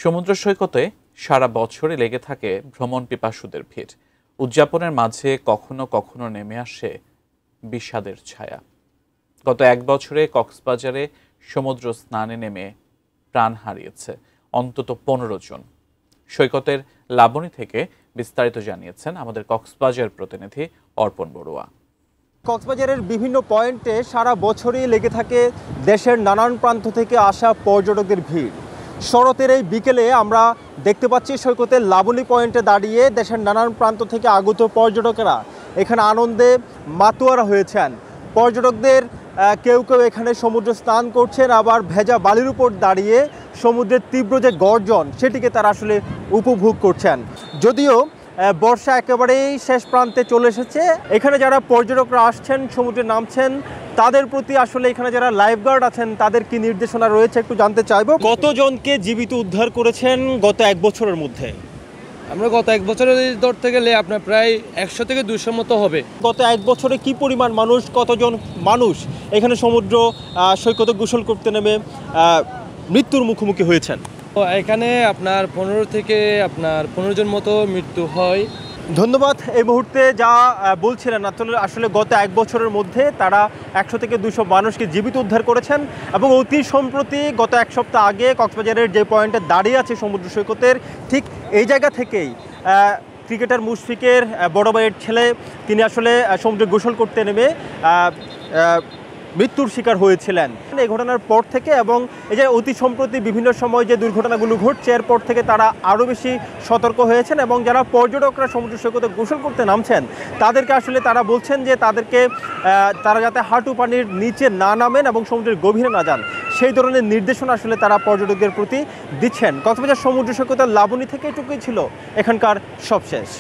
সমুদ্র সৈকতে সারা বছরই লেগে থাকে ভ্রমণ পিপাসুদের ভিড়। উদযাপনের মাঝে কখনো কখনো নেমে আসে বিষাদের ছায়া। গত এক বছরে কক্সবাজারে সমুদ্র স্নানে নেমে প্রাণ হারিয়েছে অন্তত 15 জন। সৈকতের লাবণী থেকে বিস্তারিত জানিয়েছেন আমাদের কক্সবাজার প্রতিনিধি অর্পণ বড়ুয়া। কক্সবাজারের বিভিন্ন পয়েন্টে সারা বছরই লেগে থাকে দেশের নানান প্রান্ত থেকে আসা পর্যটকদের ভিড়। শরতের এই বিকেলে আমরা দেখতে পাচ্ছি সৈকতের লাবণী পয়েন্টে দাঁড়িয়ে দেশের নানান প্রান্ত থেকে আগত পর্যটকেরা এখানে আনন্দে মাতোয়ারা হয়েছেন। পর্যটকদের কেউ কেউ এখানে সমুদ্র স্নান করছেন, আবার ভেজা বালির উপর দাঁড়িয়ে সমুদ্রের তীব্র যে গর্জন সেটিকে তারা আসলে উপভোগ করছেন। যদিও বর্ষা একেবারেই শেষ প্রান্তে চলে এসেছে, এখানে যারা পর্যটকরা আসছেন সমুদ্রে নামছেন তাদের প্রতি আসলে এখানে যারা লাইফগার্ড আছেন তাদের কি নির্দেশনা রয়েছে একটু জানতে চাইবো। কতজনকে জীবিত উদ্ধার করেছেন গত এক বছরের মধ্যে? আমরা গত এক বছরের ধরতে গেলে আপনার প্রায় 100 থেকে 200 মতো হবে। গত এক বছরে কি পরিমাণ মানুষ, কতজন মানুষ এখানে সমুদ্র সৈকতে গোসল করতে নেমে মৃত্যুর মুখোমুখি হয়েছেন? তো এখানে আপনার 15 জন মতো মৃত্যু হয়। ধন্যবাদ। এই মুহূর্তে যা বলছিলেন আসলে গত এক বছরের মধ্যে তারা 100 থেকে 200 মানুষকে জীবিত উদ্ধার করেছেন এবং অতি সম্প্রতি গত এক সপ্তাহ আগে কক্সবাজারের যে পয়েন্টে দাঁড়িয়ে আছে সমুদ্র সৈকতের ঠিক এই জায়গা থেকেই ক্রিকেটার মুশফিকের বড় ভাইয়ের ছেলে তিনি আসলে সমুদ্রে গোসল করতে নেমে মৃত্যুর শিকার হয়েছিলেন। এই ঘটনার পর থেকে এবং এই যে অতি সম্প্রতি বিভিন্ন সময় যে দুর্ঘটনাগুলো ঘটছে এরপর থেকে তারা আরও বেশি সতর্ক হয়েছেন এবং যারা পর্যটকরা সমুদ্র সৈকতে গোসল করতে নামছেন তাদেরকে আসলে তারা বলছেন যে তারা যাতে হাঁটু পানির নিচে না নামেন এবং সমুদ্রের গভীরে না যান, সেই ধরনের নির্দেশনা আসলে তারা পর্যটকদের প্রতি দিচ্ছেন। কক্সবাজার সমুদ্র সৈকতের লাবণী থেকে এটুকুই ছিল এখানকার সবশেষ।